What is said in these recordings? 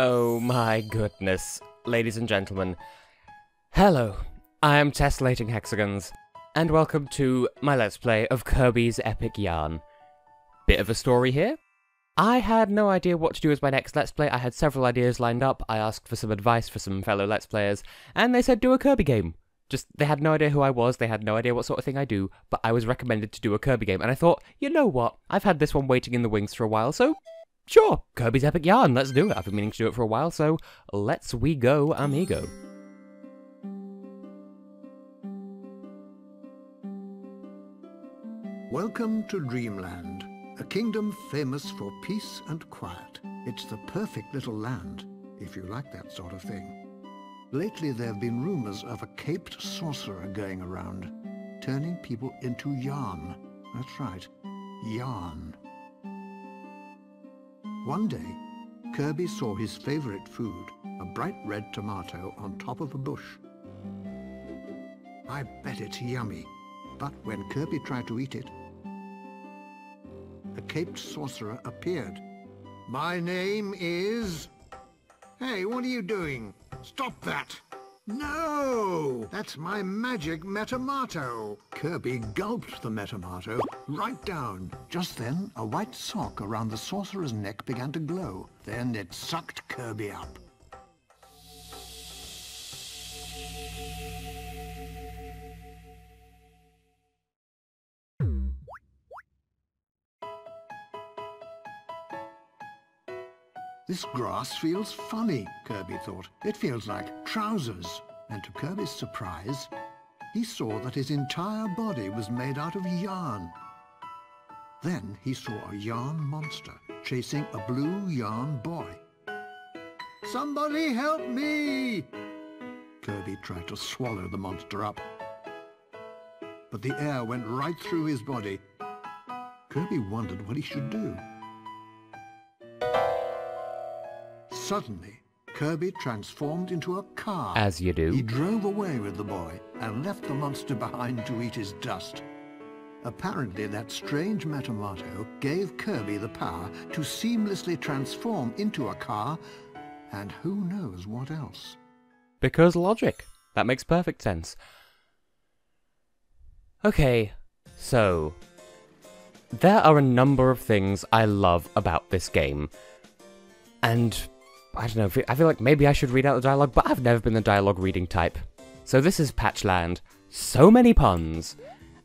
Oh my goodness, ladies and gentlemen. Hello, I am Tessellating Hexagons, and welcome to my Let's Play of Kirby's Epic Yarn. Bit of a story here. I had no idea what to do as my next Let's Play. I had several ideas lined up. I asked for some advice for some fellow Let's Players, and they said do a Kirby game. They had no idea who I was, they had no idea what sort of thing I do, but I was recommended to do a Kirby game, and I thought, you know what, I've had this one waiting in the wings for a while, so sure, Kirby's Epic Yarn, let's do it. I've been meaning to do it for a while, so let's we go, amigo. Welcome to Dreamland, a kingdom famous for peace and quiet. It's the perfect little land, if you like that sort of thing. Lately there have been rumors of a caped sorcerer going around, turning people into yarn. That's right, yarn. One day, Kirby saw his favorite food, a bright red tomato on top of a bush. I bet it's yummy, but when Kirby tried to eat it, a caped sorcerer appeared. My name is... Hey, what are you doing? Stop that! No! That's my magic Metamato! Kirby gulped the Metamato right down. Just then, a white sock around the sorcerer's neck began to glow. Then it sucked Kirby up. This grass feels funny, Kirby thought. It feels like trousers. And to Kirby's surprise, he saw that his entire body was made out of yarn. Then he saw a yarn monster chasing a blue yarn boy. Somebody help me! Kirby tried to swallow the monster up, but the air went right through his body. Kirby wondered what he should do. Suddenly, Kirby transformed into a car. As you do. He drove away with the boy and left the monster behind to eat his dust. Apparently, that strange Metamato gave Kirby the power to seamlessly transform into a car, and who knows what else. Because logic. That makes perfect sense. Okay, so... there are a number of things I love about this game. And... I don't know, I feel like maybe I should read out the dialogue, but I've never been the dialogue reading type. So this is Patchland. So many puns.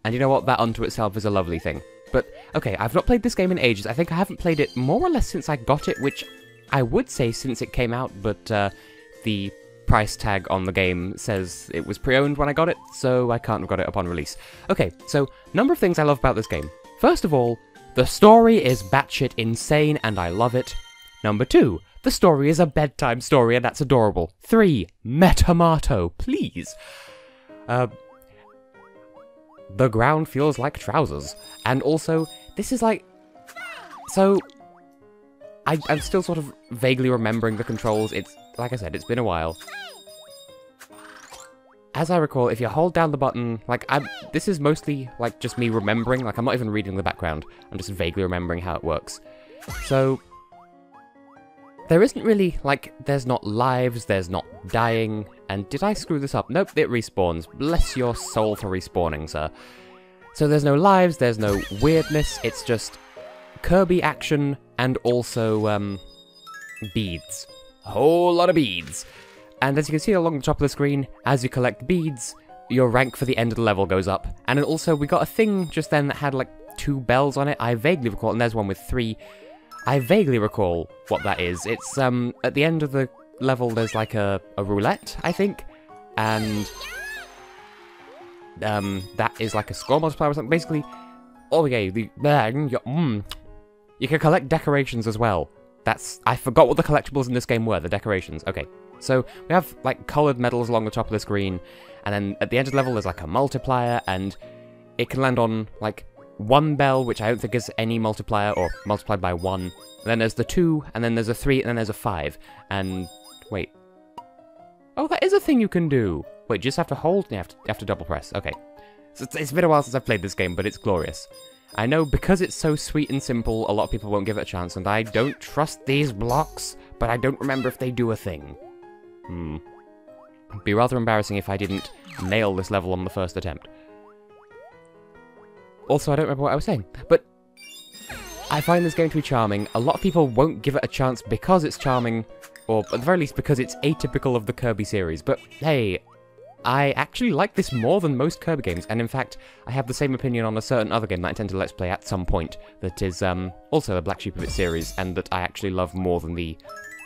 And you know what, that unto itself is a lovely thing. But, okay, I've not played this game in ages. I think I haven't played it more or less since I got it, which I would say since it came out, but the price tag on the game says it was pre-owned when I got it, so I can't have got it upon release. Okay, so, number of things I love about this game. First of all, the story is batshit insane, and I love it. Number 2, the story is a bedtime story, and that's adorable. 3, Metamato, please. The ground feels like trousers. And also, this is like... So, I'm still sort of vaguely remembering the controls. It's, like I said, it's been a while. As I recall, if you hold down the button, this is mostly, just me remembering. I'm not even reading the background. I'm just vaguely remembering how it works. So... there isn't really, there's not lives, there's not dying, and did I screw this up? Nope, it respawns. Bless your soul for respawning, sir. So there's no lives, there's no weirdness, it's just Kirby action, and also, beads. A whole lot of beads. And as you can see along the top of the screen, as you collect beads, your rank for the end of the level goes up. And then also, we got a thing just then that had, 2 bells on it, I vaguely recall, and there's one with 3. I vaguely recall what that is. It's, at the end of the level, there's, a roulette, I think, and, that is, a score multiplier or something. Basically, oh, yeah, you can collect decorations as well. I forgot what the collectibles in this game were, the decorations. Okay, so we have, coloured medals along the top of the screen, and then at the end of the level, there's, a multiplier, and it can land on, 1 bell, which I don't think is any multiplier, or multiplied by 1. And then there's the 2, and then there's a 3, and then there's a 5. And, wait. Oh, that is a thing you can do. Wait, you just have to hold? You have to double press. Okay. So it's been a while since I've played this game, but it's glorious. I know because it's so sweet and simple, a lot of people won't give it a chance, and I don't trust these blocks, but I don't remember if they do a thing. It'd be rather embarrassing if I didn't nail this level on the first attempt. Also, I don't remember what I was saying, but I find this game to be charming. A lot of people won't give it a chance because it's charming, or at the very least because it's atypical of the Kirby series, but hey, I actually like this more than most Kirby games, and in fact, I have the same opinion on a certain other game that I intend to Let's Play at some point, that is also a black sheep of its series, and that I actually love more than the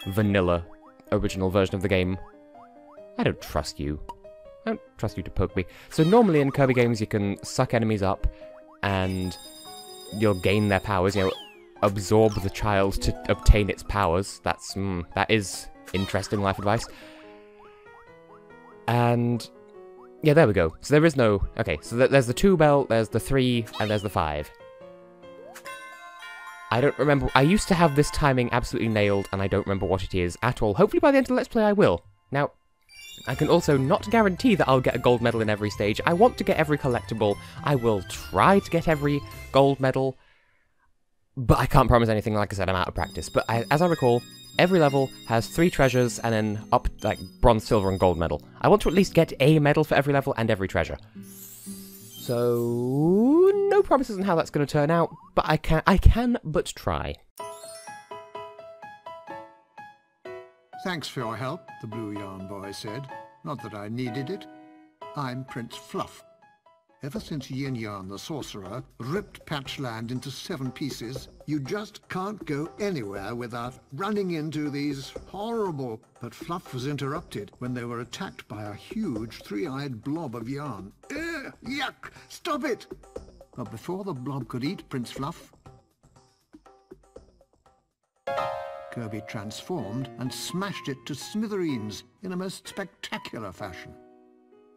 vanilla original version of the game. I don't trust you. I don't trust you to poke me. So normally in Kirby games you can suck enemies up, and you'll gain their powers, you know, absorb the child to obtain its powers. That is interesting life advice. And yeah, there we go. So there is no... Okay, so there's the 2 bell, there's the 3, and there's the 5. I don't remember... I used to have this timing absolutely nailed, and I don't remember what it is at all. Hopefully by the end of the Let's Play I will. Now, I can also not guarantee that I'll get a gold medal in every stage. I want to get every collectible. I will try to get every gold medal. But I can't promise anything. Like I said, I'm out of practice. But as I recall, every level has 3 treasures and then up, like, bronze, silver, and gold medal. I want to at least get a medal for every level and every treasure. So, no promises on how that's going to turn out, but I can but try. Thanks for your help, the Blue Yarn Boy said. Not that I needed it. I'm Prince Fluff. Ever since Yin Yarn the Sorcerer ripped Patchland into 7 pieces, you just can't go anywhere without running into these horrible... But Fluff was interrupted when they were attacked by a huge 3-eyed blob of yarn. Ugh, yuck! Stop it! But before the blob could eat Prince Fluff, Kirby transformed and smashed it to smithereens in a most spectacular fashion.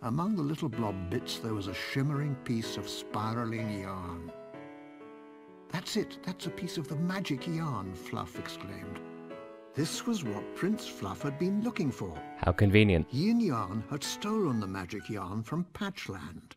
Among the little blob bits there was a shimmering piece of spiraling yarn. That's it, that's a piece of the magic yarn, Fluff exclaimed. This was what Prince Fluff had been looking for. How convenient. Yin Yarn had stolen the magic yarn from Patchland.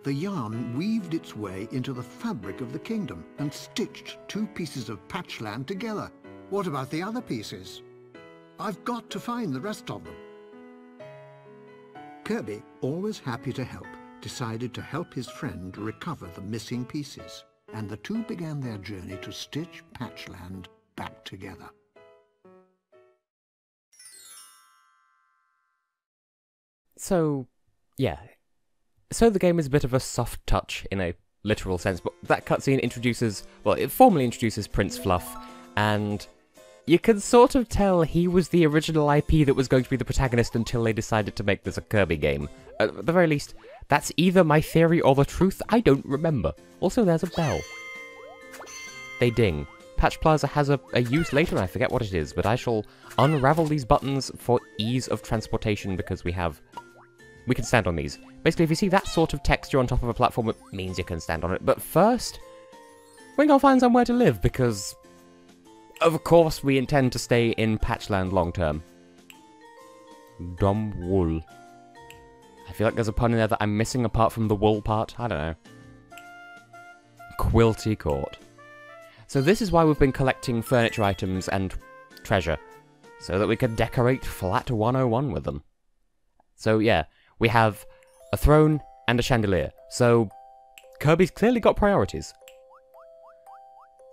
The yarn weaved its way into the fabric of the kingdom and stitched 2 pieces of Patchland together. What about the other pieces? I've got to find the rest of them. Kirby, always happy to help, decided to help his friend recover the missing pieces, and the 2 began their journey to stitch Patchland back together. So, yeah. So the game is a bit of a soft touch in a literal sense, but that cutscene introduces, well, it formally introduces Prince Fluff, and you can sort of tell he was the original IP that was going to be the protagonist until they decided to make this a Kirby game. At the very least, that's either my theory or the truth, I don't remember. Also, there's a bell. They ding. Patch Plaza has a use later, and I forget what it is, but I shall unravel these buttons for ease of transportation because we can stand on these. Basically, if you see that sort of texture on top of a platform, it means you can stand on it. But first, we're gonna find somewhere to live, because of course we intend to stay in Patchland long term. Dumb wool. I feel like there's a pun in there that I'm missing apart from the wool part. I don't know. Quilty Court. So this is why we've been collecting furniture items and treasure, so that we could decorate Flat 101 with them. So yeah, we have a throne and a chandelier, so Kirby's clearly got priorities.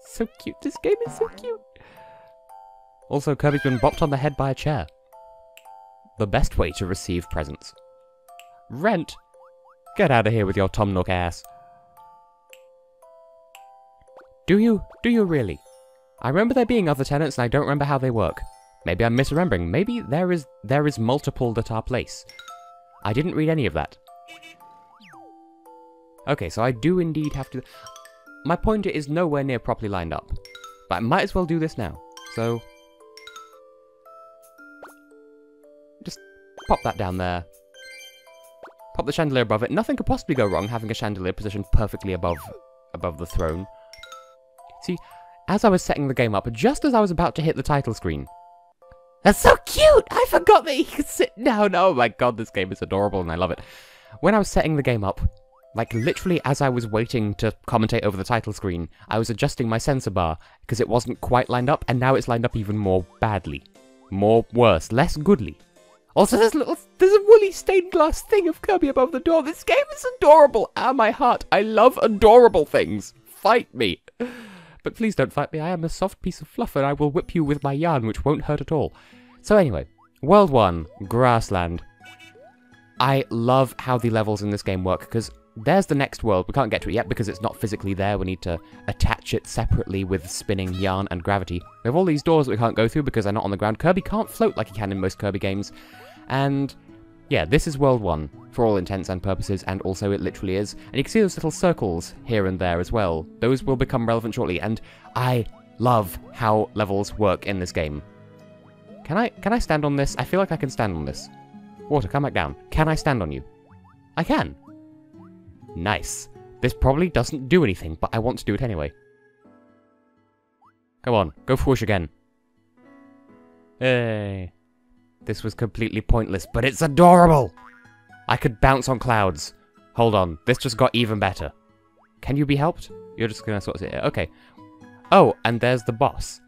So cute, this game is so cute. Also, Kirby's been bopped on the head by a chair. The best way to receive presents. Rent! Get out of here with your Tom Nook ass. Do you really? I remember there being other tenants and I don't remember how they work. Maybe I'm misremembering. Maybe there is multiple at our place. I didn't read any of that. Okay, so I do indeed have to... My pointer is nowhere near properly lined up. But I might as well do this now. So... just pop that down there. Pop the chandelier above it. Nothing could possibly go wrong having a chandelier positioned perfectly above the throne. See, as I was setting the game up, just as I was about to hit the title screen, That's so cute! I forgot that he could sit down. Oh my god, this game is adorable and I love it. When I was setting the game up, like literally as I was waiting to commentate over the title screen, I was adjusting my sensor bar because it wasn't quite lined up, and now it's lined up even more badly. More worse, less goodly. Also, there's a woolly stained glass thing of Kirby above the door. This game is adorable. Ah, my heart. I love adorable things. Fight me. But please don't fight me. I am a soft piece of fluff and I will whip you with my yarn, which won't hurt at all. So anyway, World 1, Grassland. I love how the levels in this game work, because there's the next world. We can't get to it yet because it's not physically there. We need to attach it separately with spinning yarn and gravity. We have all these doors that we can't go through because they're not on the ground. Kirby can't float like he can in most Kirby games. And yeah, this is World 1 for all intents and purposes, and also it literally is. And you can see those little circles here and there as well. Those will become relevant shortly, and I love how levels work in this game. Can I stand on this? I feel like I can stand on this. Water, come back down. Can I stand on you? I can. Nice. This probably doesn't do anything, but I want to do it anyway. Come on, go whoosh again. Hey. This was completely pointless, but it's adorable! I could bounce on clouds. Hold on, this just got even better. Can you be helped? You're just gonna sort of sit here. Okay. Oh, and there's the boss.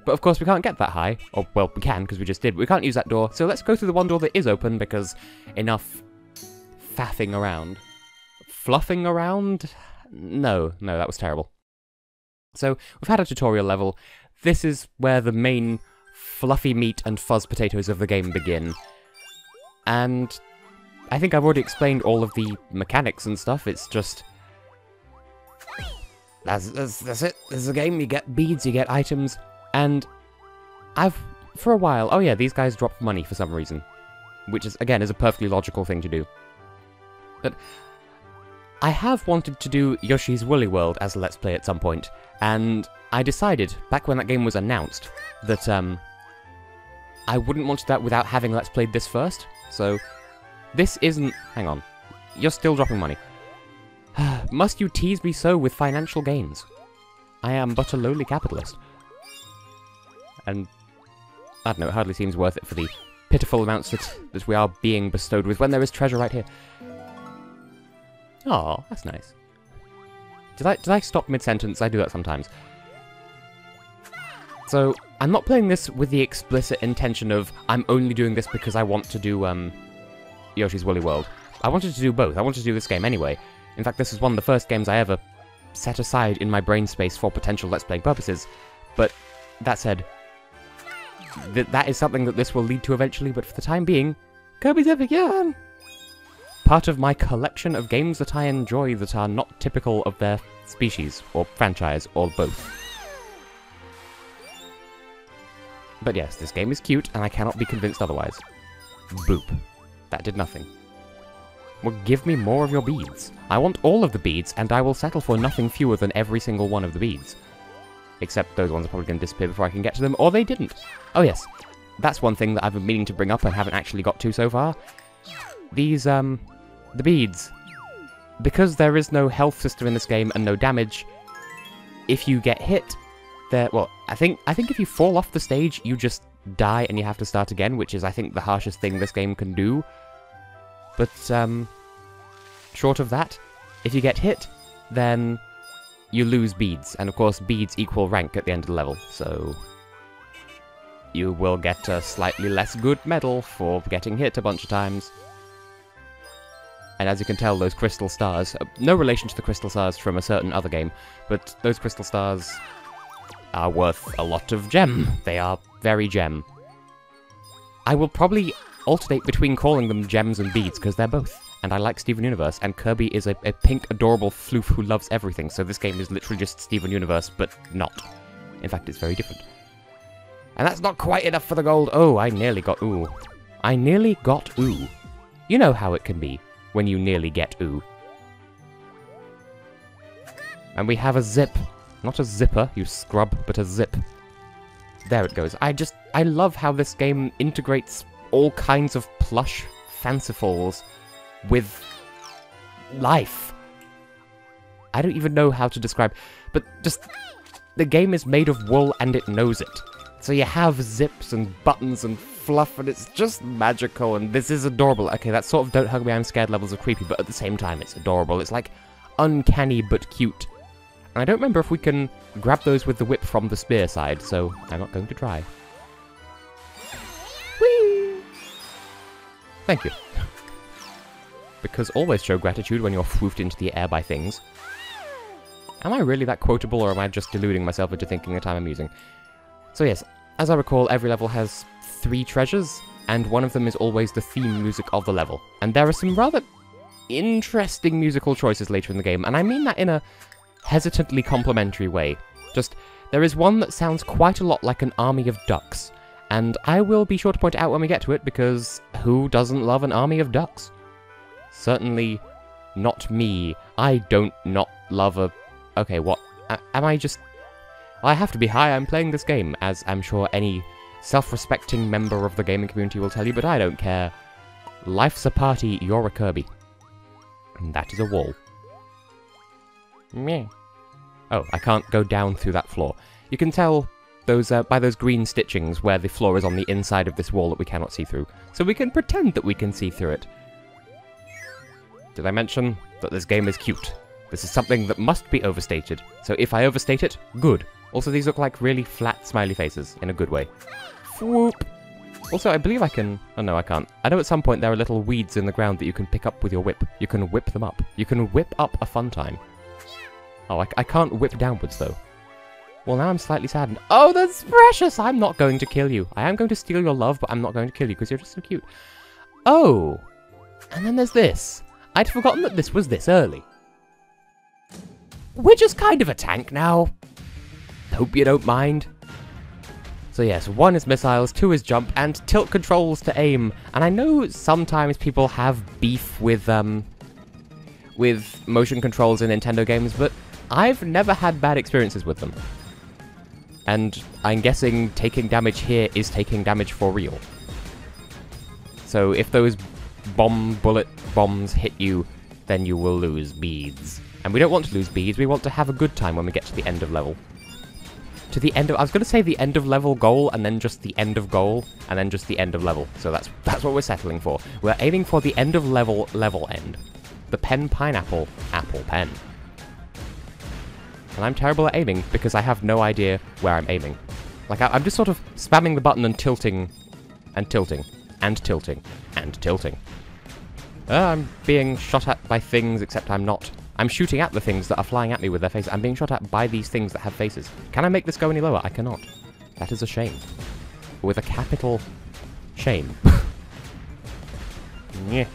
But of course we can't get that high. Or, well, we can, because we just did. But we can't use that door, so let's go through the one door that is open, because enough faffing around. Fluffing around? No, that was terrible. So, we've had a tutorial level. This is where the main fluffy meat and fuzz potatoes of the game begin. And I think I've already explained all of the mechanics and stuff. It's just... That's it. This is a game. You get beads, you get items, and I've, for a while... Oh yeah, these guys drop money for some reason. Which is, again, is a perfectly logical thing to do. But I have wanted to do Yoshi's Woolly World as a Let's Play at some point, and I decided, back when that game was announced, that I wouldn't want to do that without having Let's Played this first. So, this isn't... Hang on. You're still dropping money. Must you tease me so with financial gains? I am but a lowly capitalist. And, I don't know, it hardly seems worth it for the pitiful amounts that we are being bestowed with when there is treasure right here. Oh, that's nice. Did I stop mid-sentence? I do that sometimes. So, I'm not playing this with the explicit intention of, I'm only doing this because I want to do, Yoshi's Woolly World. I wanted to do both. I wanted to do this game anyway. In fact, this is one of the first games I ever set aside in my brain space for potential Let's Playing purposes. But, that said, that is something that this will lead to eventually, but for the time being, Kirby's Epic Yarn! Part of my collection of games that I enjoy that are not typical of their species, or franchise, or both. But yes, this game is cute, and I cannot be convinced otherwise. Boop. That did nothing. Well, give me more of your beads. I want all of the beads, and I will settle for nothing fewer than every single one of the beads. Except those ones are probably going to disappear before I can get to them, or they didn't. Oh yes, that's one thing that I've been meaning to bring up and haven't actually got to so far. These, the beads. Because there is no health system in this game and no damage, if you get hit, well, I think if you fall off the stage, you just die and you have to start again, which is, I think, the harshest thing this game can do. But, short of that, if you get hit, then you lose beads, and of course beads equal rank at the end of the level, so you will get a slightly less good medal for getting hit a bunch of times. And as you can tell, those crystal stars, no relation to the crystal stars from a certain other game, but those crystal stars are worth a lot of gem. They are very gem. I will probably alternate between calling them gems and beads, because they're both. And I like Steven Universe, and Kirby is a pink, adorable floof who loves everything, so this game is literally just Steven Universe, but not. In fact, it's very different. And that's not quite enough for the gold. Oh, I nearly got ooh. I nearly got ooh. You know how it can be when you nearly get ooh. And we have a zip. Not a zipper, you scrub, but a zip. There it goes. I love how this game integrates all kinds of plush fancifuls with life. I don't even know how to describe, but just the game is made of wool and it knows it. So you have zips and buttons and fluff, and it's just magical, and this is adorable. Okay, that's sort of don't hug me, I'm scared levels of creepy, but at the same time, it's adorable. It's like uncanny but cute. And I don't remember if we can grab those with the whip from the spear side, so I'm not going to try. Whee! Thank you. Because always show gratitude when you're swooped into the air by things. Am I really that quotable, or am I just deluding myself into thinking that I'm amusing? So yes, as I recall, every level has 3 treasures, and one of them is always the theme music of the level. And there are some rather interesting musical choices later in the game, and I mean that in a hesitantly complimentary way. Just, there is one that sounds quite a lot like an army of ducks, and I will be sure to point it out when we get to it, because who doesn't love an army of ducks? Certainly not me. I don't not love a... Okay, what? Am I just... I have to be high, I'm playing this game, as I'm sure any self-respecting member of the gaming community will tell you, but I don't care. Life's a party, you're a Kirby. And that is a wall. Meh. Oh, I can't go down through that floor. You can tell those by those green stitchings where the floor is on the inside of this wall that we cannot see through. So we can pretend that we can see through it. Did I mention that this game is cute? This is something that must be overstated. So if I overstate it, good. Also, these look like really flat smiley faces, in a good way. Whoop! Also, I believe I can... Oh no, I can't. I know at some point there are little weeds in the ground that you can pick up with your whip. You can whip them up. You can whip up a fun time. Oh, I can't whip downwards, though. Well, now I'm slightly saddened. Oh, that's precious! I'm not going to kill you. I am going to steal your love, but I'm not going to kill you, because you're just so cute. Oh! And then there's this. I'd forgotten that this was this early. We're just kind of a tank now. Hope you don't mind. So yes, 1 is missiles, 2 is jump, and tilt controls to aim. And I know sometimes people have beef with motion controls in Nintendo games, but I've never had bad experiences with them. And I'm guessing taking damage here is taking damage for real. So if those bullet bombs hit you, then you will lose beads. And we don't want to lose beads, we want to have a good time when we get to the end of level. To the end of... I was going to say the end of level goal, and then just the end of goal, and then just the end of level. So that's what we're settling for. We're aiming for the end of level end. The pen pineapple apple pen. And I'm terrible at aiming, because I have no idea where I'm aiming. Like, I'm just sort of spamming the button and tilting, and tilting, and tilting, and tilting. I'm being shot at by things, except I'm not. I'm shooting at the things that are flying at me with their faces. I'm being shot at by these things that have faces. Can I make this go any lower? I cannot. That is a shame. With a capital shame. Yeah.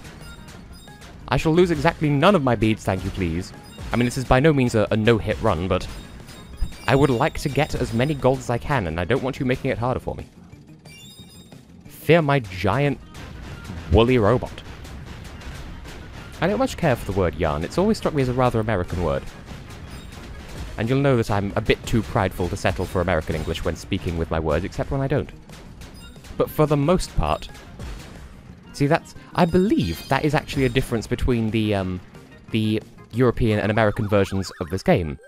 I shall lose exactly none of my beads, thank you please. I mean, this is by no means a no-hit run, but I would like to get as many golds as I can, and I don't want you making it harder for me. Fear my giant woolly robot. I don't much care for the word yarn. It's always struck me as a rather American word. And you'll know that I'm a bit too prideful to settle for American English when speaking with my words, except when I don't. But for the most part... See, that's... I believe that is actually a difference between the European and American versions of this game.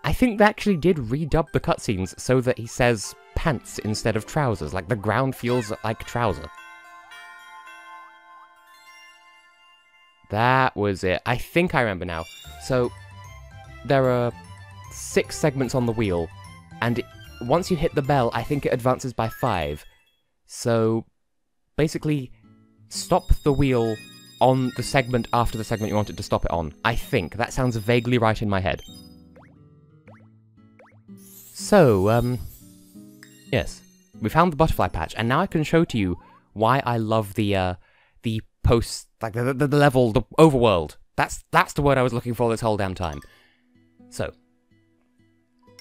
I think they actually did redub the cutscenes so that he says pants instead of trousers, like the ground feels like trouser. That was it. I think I remember now. So, there are 6 segments on the wheel, and once you hit the bell, I think it advances by 5. So, basically, stop the wheel on the segment after the segment you want it to stop it on. I think. That sounds vaguely right in my head. So, yes. We found the butterfly patch, and now I can show to you why I love the post, like the level, the overworld. That's the word I was looking for this whole damn time. So,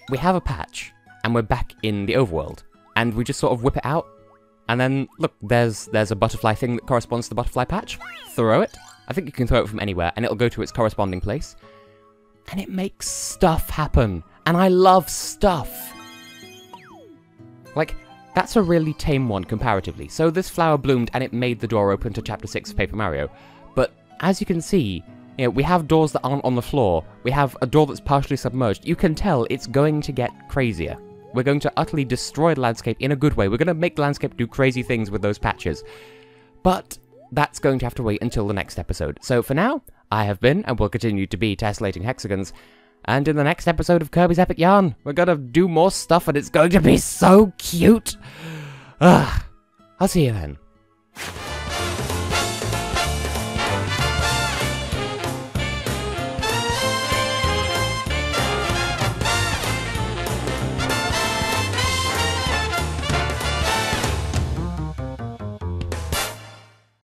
we have a patch, and we're back in the overworld, and we just sort of whip it out, and then, look, there's a butterfly thing that corresponds to the butterfly patch. Throw it. I think you can throw it from anywhere, and it'll go to its corresponding place. And it makes stuff happen. And I love stuff. Like, that's a really tame one comparatively. So this flower bloomed and it made the door open to Chapter 6 of Paper Mario. But as you can see, you know, we have doors that aren't on the floor. We have a door that's partially submerged. You can tell it's going to get crazier. we're going to utterly destroy the landscape in a good way. We're going to make the landscape do crazy things with those patches. But that's going to have to wait until the next episode. So for now, I have been, and will continue to be, Tessellating Hexagons. And in the next episode of Kirby's Epic Yarn, we're going to do more stuff, and it's going to be so cute! I'll see you then.